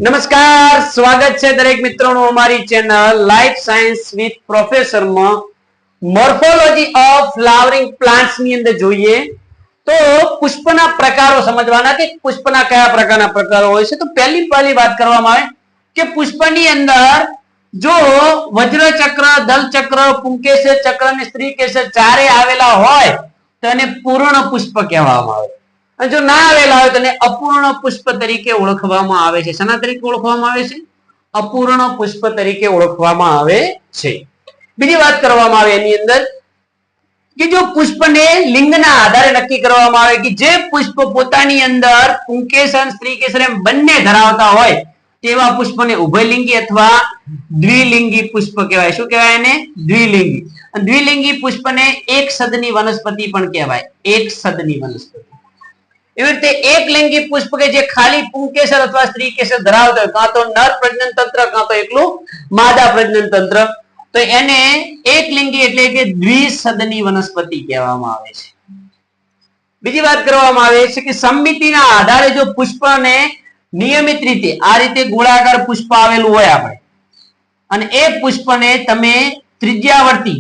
નમસ્કાર, સ્વાગત છે દરેક મિત્રોનું અમારી channel life science with professor માં મોર્ફોલોજી ઓફ ફ્લાવરિંગ પ્લાન્ટ્સ ની અંદર જોઈએ તો પુષ્પના પ્રકારો સમજવાના કે પુષ્પના કયા પ્રકારના પ્રકારો હોય છે. તો પહેલી વાત કરવામાં આવે કે પુષ્પની અંદર જો વજ્ર ચક્ર, દલ ચક્ર, પુંકેસર ચક્ર અને સ્ત્રી કેસર ચારે આવેલા હોય તો એને પૂર્ણ પુષ્પ કહેવામાં આવે. જો ના આવેલા હોય તો એને અપૂર્ણ પુષ્પ તરીકે ઓળખવામાં આવે છે. શેના તરીકે ઓળખવામાં આવે છે? અપૂર્ણ પુષ્પ તરીકે ઓળખવામાં આવે છે. બીજી વાત કરવામાં આવે એની અંદર કે જો પુષ્પને લિંગના આધારે નક્કી કરવામાં આવે કે જે પુષ્પ પોતાની અંદર પુંકેસર, સ્ત્રીકેસર એમ બંને ધરાવતા હોય તેવા પુષ્પને ઉભયલિંગી અથવા દ્વિલિંગી પુષ્પ કહેવાય. શું કહેવાય એને? દ્વિલિંગી. દ્વિલિંગી પુષ્પને એક સદની વનસ્પતિ પણ કહેવાય. એક સદની વનસ્પતિ. એવી રીતે એક લિંગી પુષ્પ કે જે ખાલી પુંકેસર અથવા સ્ત્રીકેસર ધરાવતો હોય, કાં તો નર પ્રજનન તંત્ર કાં તો એકલું માદા પ્રજનન તંત્ર, તો એને એક લિંગી એટલે કે દ્વિસદની વનસ્પતિ કહેવામાં આવે છે. બીજી વાત કરવામાં આવે છે કે સમમિતિના આધારે જો પુષ્પને નિયમિત રીતે આ રીતે ગોળાકાર પુષ્પ આવેલું હોય આપણે અને એ પુષ્પને તમે ત્રિજ્યાવર્તી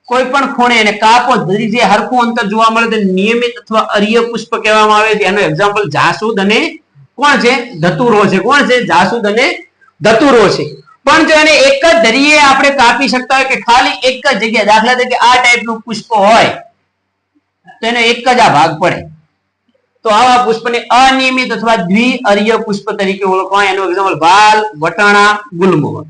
કોઈ પણ ખૂણે એને કાપો, જે હરખું અંતર જોવા મળે તો નિયમિત અથવા અર્ય પુષ્પ કહેવામાં આવે છે. એનો એક્ઝામ્પલ જાસૂદ અને કોણ છે? ધતુરો છે. કોણ છે? જાસૂદ અને ધતુરો છે. પણ જો એને એક જ ધરીએ આપણે કાપી શકતા હોય કે ખાલી એક જ જગ્યાએ, દાખલા તરીકે આ ટાઈપનું પુષ્પ હોય તો એને એક જ આ ભાગ પડે, તો આવા પુષ્પને અનિયમિત અથવા દ્વિઅર્ય પુષ્પ તરીકે ઓળખવાય. એનું એક્ઝામ્પલ વાલ, વટાણા, ગુલમોહર.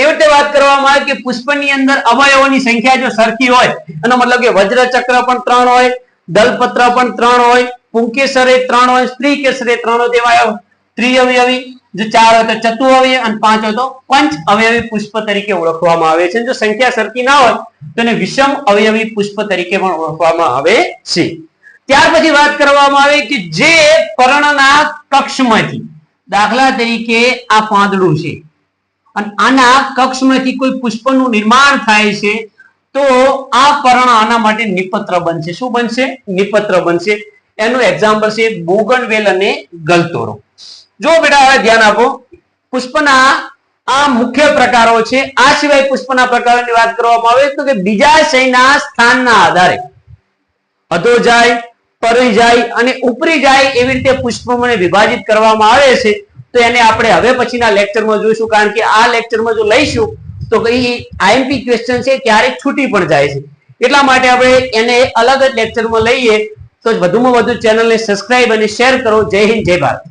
એવી રીતે વાત કરવામાં આવે કે પુષ્પની અંદર અવયવોની સંખ્યા જો સરખી હોય, એનો મતલબ કે વજ્ર ચક્ર પણ 3 હોય, દલપત્ર પણ 3 હોય, પુંકેસરે 3 હોય, સ્ત્રીકેસરે 3 હોય, તેવા ત્રિઅવયવી. જો 4 હોય તો ચતુઅવયવી અને 5 હોય તો પંચ અવયવી પુષ્પ તરીકે ઓળખવામાં આવે છે. જો સંખ્યા સરખી ના હોય તો એને વિષમ અવયવી પુષ્પ તરીકે પણ ઓળખવામાં આવે છે. ત્યાર પછી વાત કરવામાં આવે કે જે પર્ણના કક્ષમાંથી, દાખલા તરીકે આ પાંદડું છે અને આના કક્ષમાંથી કોઈ પુષ્પનું નિર્માણ થાય છે તો આ પર્ણ આના માટે નિપત્ર બનશે. શું બનશે? નિપત્ર બનશે. એનું એક્ઝામ્પલ છે બોગનવેલ અને ગલતોરો. જો બેટા હવે ધ્યાન આપો, પુષ્પના આ મુખ્ય પ્રકારો છે. આ સિવાય પુષ્પના પ્રકારોની વાત કરવામાં આવે તો કે બીજાશયના સ્થાનના આધારે અધોજાય, પરિજાય અને ઉપરીજાય એવી રીતે પુષ્પોને વિભાજિત કરવામાં આવે છે. તો એને આપણે હવે પછીના લેક્ચરમાં જોઈશું, કારણ કે આ લેક્ચરમાં જો લઈશું તો કઈ આઈએમપી ક્વેશ્ચન છે ક્યારેક છૂટી પણ જાય છે. એટલા માટે આપણે એને અલગ જ લેક્ચરમાં લઈએ. તો વધુમાં વધુ ચેનલને સબસ્ક્રાઇબ અને શેર કરો. જય હિન્દ, જય ભારત.